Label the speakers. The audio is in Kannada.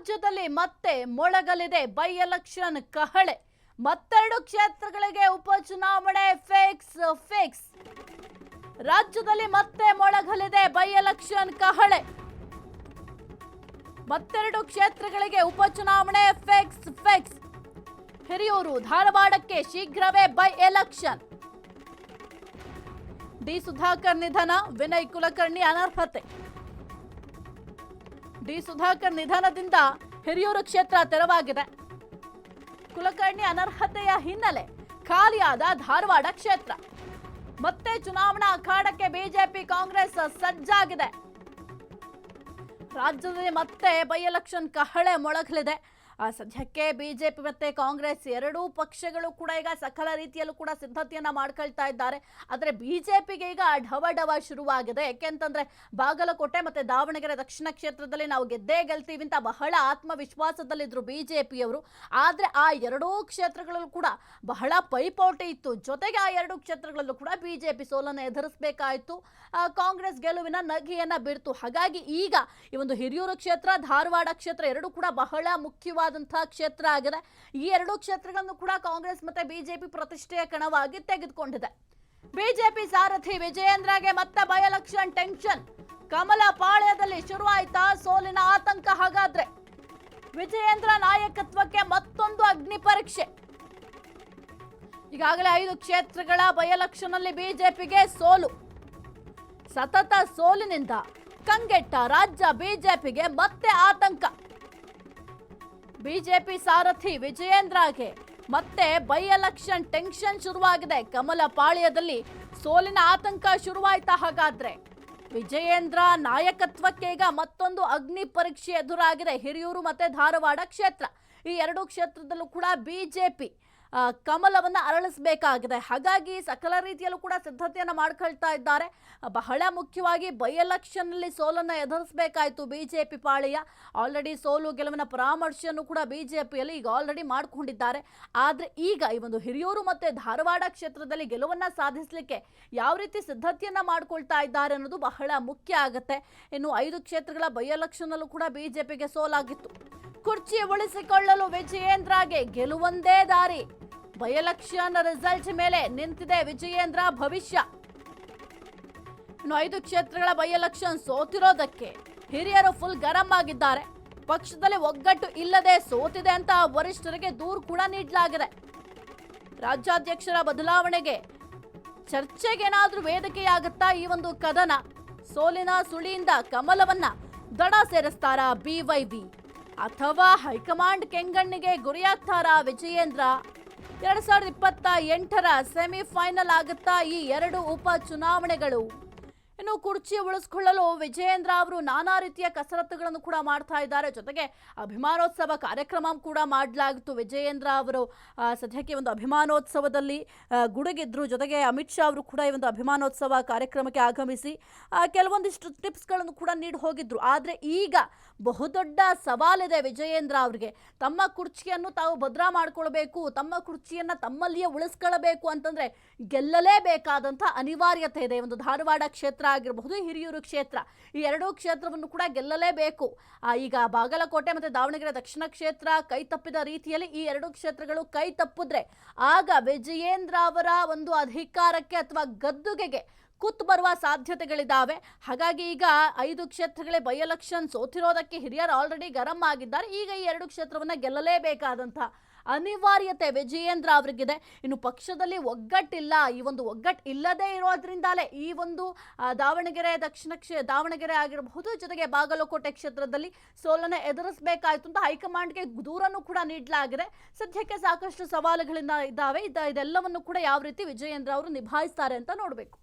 Speaker 1: ರಾಜ್ಯದಲ್ಲಿ ಮತ್ತೆ ಮೊಳಗಲಿದೆ ಬೈ ಎಲೆಕ್ಷನ್ ಕಹಳೆ. ಮತ್ತೆರಡು ಕ್ಷೇತ್ರಗಳಿಗೆ ಉಪಚುನಾವಣೆ ಫಿಕ್ಸ್. ರಾಜ್ಯದಲ್ಲಿ ಮತ್ತೆ ಮೊಳಗಲಿದೆ ಬೈ ಎಲೆಕ್ಷನ್ ಕಹಳೆ. ಮತ್ತೆರಡು ಕ್ಷೇತ್ರಗಳಿಗೆ ಉಪಚುನಾವಣೆ ಫಿಕ್ಸ್. ಹಿರಿಯೂರು, ಧಾರವಾಡಕ್ಕೆ ಶೀಘ್ರವೇ ಬೈ ಎಲೆಕ್ಷನ್. ಡಿ ಸುಧಾಕರ್ ನಿಧನ, ವಿನಯ್ ಕುಲಕರ್ಣಿ ಅನರ್ಹತೆ. ಡಿ ಸುಧಾಕರ್ ನಿಧನದಿಂದ ಹಿರಿಯೂರು ಕ್ಷೇತ್ರ ತೆರವಾಗಿದೆ. ಕುಲಕರ್ಣಿ ಅನರ್ಹತೆಯ ಹಿನ್ನೆಲೆ ಖಾಲಿಯಾದ ಧಾರವಾಡ ಕ್ಷೇತ್ರ. ಮತ್ತೆ ಚುನಾವಣಾ ಅಖಾಡಕ್ಕೆ ಬಿಜೆಪಿ ಕಾಂಗ್ರೆಸ್ ಸಜ್ಜಾಗಿದೆ. ರಾಜ್ಯದಲ್ಲಿ ಮತ್ತೆ ಬೈ ಎಲೆಕ್ಷನ್ ಕಹಳೆ ಮೊಳಗಲಿದೆ. ಸದ್ಯಕ್ಕೆ ಬಿಜೆಪಿ ಮತ್ತೆ ಕಾಂಗ್ರೆಸ್ ಎರಡೂ ಪಕ್ಷಗಳು ಕೂಡ ಈಗ ಸಕಲ ರೀತಿಯಲ್ಲೂ ಕೂಡ ಸಿದ್ಧತೆಯನ್ನ ಮಾಡ್ಕೊಳ್ತಾ ಇದ್ದಾರೆ. ಆದರೆ ಬಿಜೆಪಿಗೆ ಈಗ ಢವಢವ ಶುರುವಾಗಿದೆ. ಯಾಕೆಂತಂದ್ರೆ ಬಾಗಲಕೋಟೆ ಮತ್ತೆ ದಾವಣಗೆರೆ ದಕ್ಷಿಣ ಕ್ಷೇತ್ರದಲ್ಲಿ ನಾವು ಗೆದ್ದೇ ಗೆಲ್ತೀವಿ ಅಂತ ಬಹಳ ಆತ್ಮವಿಶ್ವಾಸದಲ್ಲಿದ್ರು ಬಿಜೆಪಿಯವರು. ಆದ್ರೆ ಆ ಎರಡೂ ಕ್ಷೇತ್ರಗಳಲ್ಲೂ ಕೂಡ ಬಹಳ ಪೈಪೋಟಿ ಇತ್ತು. ಜೊತೆಗೆ ಆ ಎರಡೂ ಕ್ಷೇತ್ರಗಳಲ್ಲೂ ಕೂಡ ಬಿಜೆಪಿ ಸೋಲನ್ನು ಎದುರಿಸಬೇಕಾಯಿತು. ಕಾಂಗ್ರೆಸ್ ಗೆಲುವಿನ ನಗೆಯನ್ನ ಬಿಡ್ತು. ಹಾಗಾಗಿ ಈಗ ಈ ಒಂದು ಹಿರಿಯೂರು ಕ್ಷೇತ್ರ, ಧಾರವಾಡ ಕ್ಷೇತ್ರ ಎರಡೂ ಕೂಡ ಬಹಳ ಮುಖ್ಯವಾದ ಕ್ಷೇತ್ರ ಆಗಿದೆ. ಈ ಎರಡೂ ಕ್ಷೇತ್ರಗಳನ್ನು ಕೂಡ ಕಾಂಗ್ರೆಸ್ ಮತ್ತೆ ಬಿಜೆಪಿ ಪ್ರತಿಷ್ಠೆಯ ಕಣವಾಗಿ ತೆಗೆದುಕೊಂಡಿದೆ. ಬಿಜೆಪಿ ಸಾರಥಿ ವಿಜಯೇಂದ್ರಗೆ ಮತ್ತೆ ಬೈ ಎಲೆಕ್ಷನ್ ಟೆನ್ಷನ್. ಕಮಲ ಪಾಳ್ಯದಲ್ಲಿ ಶುರುವಾಯ್ತಾ ಸೋಲಿನ ಆತಂಕ? ಹಾಗಾದ್ರೆ ವಿಜಯೇಂದ್ರ ನಾಯಕತ್ವಕ್ಕೆ ಮತ್ತೊಂದು ಅಗ್ನಿ ಪರೀಕ್ಷೆ. ಈಗಾಗಲೇ 5 ಕ್ಷೇತ್ರಗಳ ಬೈ ಎಲೆಕ್ಷನ್ ಅಲ್ಲಿ ಬಿಜೆಪಿಗೆ ಸೋಲು. ಸತತ ಸೋಲಿನಿಂದ ಕಂಗೆಟ್ಟ ರಾಜ್ಯ ಬಿಜೆಪಿಗೆ ಮತ್ತೆ ಆತಂಕ. ಬಿಜೆಪಿ ಸಾರಥಿ ವಿಜಯೇಂದ್ರಗೆ ಮತ್ತೆ ಬೈ ಎಲೆಕ್ಷನ್ ಟೆನ್ಷನ್ ಶುರುವಾಗಿದೆ. ಕಮಲ ಪಾಳ್ಯದಲ್ಲಿ ಸೋಲಿನ ಆತಂಕ ಶುರುವಾಯ್ತಾ? ಹಾಗಾದ್ರೆ ವಿಜಯೇಂದ್ರ ನಾಯಕತ್ವಕ್ಕೆ ಈಗ ಮತ್ತೊಂದು ಅಗ್ನಿ ಪರೀಕ್ಷೆ ಎದುರಾಗಿದೆ. ಹಿರಿಯೂರು ಮತ್ತೆ ಧಾರವಾಡ ಕ್ಷೇತ್ರ, ಈ ಎರಡೂ ಕ್ಷೇತ್ರದಲ್ಲೂ ಕೂಡ ಬಿಜೆಪಿ ಕಮಲವನ್ನ ಅರಳಿಸಬೇಕಾಗಿದೆ. ಹಾಗಾಗಿ ಸಕಲ ರೀತಿಯಲ್ಲೂ ಕೂಡ ಸಿದ್ಧತೆಯನ್ನು ಮಾಡ್ಕೊಳ್ತಾ ಇದ್ದಾರೆ. ಬಹಳ ಮುಖ್ಯವಾಗಿ ಬೈ ಎಲೆಕ್ಷನ್ ನಲ್ಲಿ ಸೋಲನ್ನ ಎದುರಿಸಬೇಕಾಯಿತು ಬಿಜೆಪಿ ಪಾಳೆಯ. ಆಲ್ರೆಡಿ ಸೋಲು ಗೆಲುವಿನ ಪರಾಮರ್ಶೆಯನ್ನು ಕೂಡ ಬಿಜೆಪಿಯಲ್ಲಿ ಈಗ ಆಲ್ರೆಡಿ ಮಾಡ್ಕೊಂಡಿದ್ದಾರೆ. ಆದ್ರೆ ಈಗ ಈ ಒಂದು ಹಿರಿಯೂರು ಮತ್ತೆ ಧಾರವಾಡ ಕ್ಷೇತ್ರದಲ್ಲಿ ಗೆಲುವನ್ನ ಸಾಧಿಸಲಿಕ್ಕೆ ಯಾವ ರೀತಿ ಸಿದ್ಧತೆಯನ್ನ ಮಾಡ್ಕೊಳ್ತಾ ಇದ್ದಾರೆ ಅನ್ನೋದು ಬಹಳ ಮುಖ್ಯ ಆಗುತ್ತೆ. ಇನ್ನು 5 ಕ್ಷೇತ್ರಗಳ ಬೈ ಎಲೆಕ್ಷನ್ ಅಲ್ಲೂ ಕೂಡ ಬಿಜೆಪಿಗೆ ಸೋಲಾಗಿತ್ತು. ಕುರ್ಚಿ ಉಳಿಸಿಕೊಳ್ಳಲು ವಿಜಯೇಂದ್ರಗೆ ಗೆಲುವೊಂದೇ ದಾರಿ. ಬೈ ಎಲೆಕ್ಷನ್ ರಿಸಲ್ಟ್ ಮೇಲೆ ನಿಂತಿದೆ ವಿಜಯೇಂದ್ರ ಭವಿಷ್ಯ. ಇನ್ನು 5 ಕ್ಷೇತ್ರಗಳ ಬೈ ಎಲೆಕ್ಷನ್ ಸೋತಿರೋದಕ್ಕೆ ಹಿರಿಯರು ಫುಲ್ ಗರಂ ಆಗಿದ್ದಾರೆ. ಪಕ್ಷದಲ್ಲಿ ಒಗ್ಗಟ್ಟು ಇಲ್ಲದೆ ಸೋತಿದೆ ಅಂತ ವರಿಷ್ಠರಿಗೆ ದೂರು ಕೂಡ ನೀಡಲಾಗಿದೆ. ರಾಜ್ಯಾಧ್ಯಕ್ಷರ ಬದಲಾವಣೆಗೆ ಚರ್ಚೆಗೇನಾದ್ರೂ ವೇದಿಕೆಯಾಗುತ್ತಾ ಈ ಒಂದು ಕದನ? ಸೋಲಿನ ಸುಳಿಯಿಂದ ಕಮಲವನ್ನ ದಡ ಸೇರಿಸ್ತಾರಾ ಬಿವೈವಿ ಅಥವಾ ಹೈಕಮಾಂಡ್ ಕೆಂಗಣ್ಣಿಗೆ ಗುರಿಯಾಗ್ತಾರಾ ವಿಜಯೇಂದ್ರ? 2028ರ ಸೆಮಿಫೈನಲ್ ಆಗುತ್ತಾ ಈ ಎರಡು ಉಪ ಚುನಾವಣೆಗಳು? ಇನ್ನು ಕುರ್ಚಿ ಉಳಿಸಿಕೊಳ್ಳಲು ವಿಜಯೇಂದ್ರ ಅವರು ನಾನಾ ರೀತಿಯ ಕಸರತ್ತುಗಳನ್ನು ಕೂಡ ಮಾಡ್ತಾ ಇದ್ದಾರೆ. ಜೊತೆಗೆ ಅಭಿಮಾನೋತ್ಸವ ಕಾರ್ಯಕ್ರಮ ಕೂಡ ಮಾಡಲಾಗಿತ್ತು. ವಿಜಯೇಂದ್ರ ಅವರು ಸದ್ಯಕ್ಕೆ ಒಂದು ಅಭಿಮಾನೋತ್ಸವದಲ್ಲಿ ಗುಡುಗಿದ್ರು. ಜೊತೆಗೆ ಅಮಿತ್ ಶಾ ಅವರು ಕೂಡ ಈ ಒಂದು ಅಭಿಮಾನೋತ್ಸವ ಕಾರ್ಯಕ್ರಮಕ್ಕೆ ಆಗಮಿಸಿ ಕೆಲವೊಂದಿಷ್ಟು ಟಿಪ್ಸ್ಗಳನ್ನು ಕೂಡ ನೀಡಿ ಹೋಗಿದ್ರು. ಆದರೆ ಈಗ ಬಹುದೊಡ್ಡ ಸವಾಲಿದೆ ವಿಜಯೇಂದ್ರ ಅವರಿಗೆ. ತಮ್ಮ ಕುರ್ಚಿಯನ್ನು ತಾವು ಭದ್ರಾ ಮಾಡ್ಕೊಳ್ಬೇಕು, ತಮ್ಮ ಕುರ್ಚಿಯನ್ನು ತಮ್ಮಲ್ಲಿಯೇ ಉಳಿಸ್ಕೊಳ್ಬೇಕು ಅಂತಂದ್ರೆ ಗೆಲ್ಲಲೇಬೇಕಾದಂಥ ಅನಿವಾರ್ಯತೆ ಇದೆ. ಒಂದು ಧಾರವಾಡ ಕ್ಷೇತ್ರ ಆಗಿರಬಹುದು, ಹಿರಿಯೂರು ಕ್ಷೇತ್ರ, ಈ ಎರಡೂ ಕ್ಷೇತ್ರವನ್ನು ಕೂಡ ಗೆಲ್ಲಲೇಬೇಕು. ಈಗ ಬಾಗಲಕೋಟೆ ಮತ್ತೆ ದಾವಣಗೆರೆ ದಕ್ಷಿಣ ಕ್ಷೇತ್ರ ಕೈ ತಪ್ಪಿದ ರೀತಿಯಲ್ಲಿ ಈ ಎರಡೂ ಕ್ಷೇತ್ರಗಳು ಕೈ ತಪ್ಪಿದ್ರೆ ಆಗ ವಿಜಯೇಂದ್ರ ಅವರ ಒಂದು ಅಧಿಕಾರಕ್ಕೆ ಅಥವಾ ಗದ್ದುಗೆಗೆ ಕುತ್ತು ಬರುವ ಸಾಧ್ಯತೆಗಳಿದ್ದಾವೆ. ಹಾಗಾಗಿ ಈಗ 5 ಕ್ಷೇತ್ರಗಳೇ ಬೈ ಎಲೆಕ್ಷನ್ ಸೋತಿರೋದಕ್ಕೆ ಹಿರಿಯರು ಆಲ್ರೆಡಿ ಗರಂ ಆಗಿದ್ದಾರೆ. ಈಗ ಈ 2 ಕ್ಷೇತ್ರವನ್ನ ಗೆಲ್ಲಲೇಬೇಕಾದಂಥ ಅನಿವಾರ್ಯತೆ ವಿಜಯೇಂದ್ರ ಅವರಿಗಿದೆ. ಇನ್ನು ಪಕ್ಷದಲ್ಲಿ ಒಗ್ಗಟ್ಟಿಲ್ಲ. ಈ ಒಂದು ಒಗ್ಗಟ್ಟು ಇಲ್ಲದೆ ಇರೋದ್ರಿಂದಲೇ ಈ ಒಂದು ದಾವಣಗೆರೆ ದಾವಣಗೆರೆ ಆಗಿರಬಹುದು, ಜೊತೆಗೆ ಬಾಗಲಕೋಟೆ ಕ್ಷೇತ್ರದಲ್ಲಿ ಸೋಲನ್ನು ಎದುರಿಸಬೇಕಾಯಿತು ಅಂತ ಹೈಕಮಾಂಡ್ಗೆ ದೂರನ್ನು ಕೂಡ ನೀಡಲಾಗಿದೆ. ಸದ್ಯಕ್ಕೆ ಸಾಕಷ್ಟು ಸವಾಲುಗಳಿಂದ ಇದ್ದಾವೆ. ಇದೆಲ್ಲವನ್ನು ಕೂಡ ಯಾವ ರೀತಿ ವಿಜಯೇಂದ್ರ ಅವರು ನಿಭಾಯಿಸ್ತಾರೆ ಅಂತ ನೋಡಬೇಕು.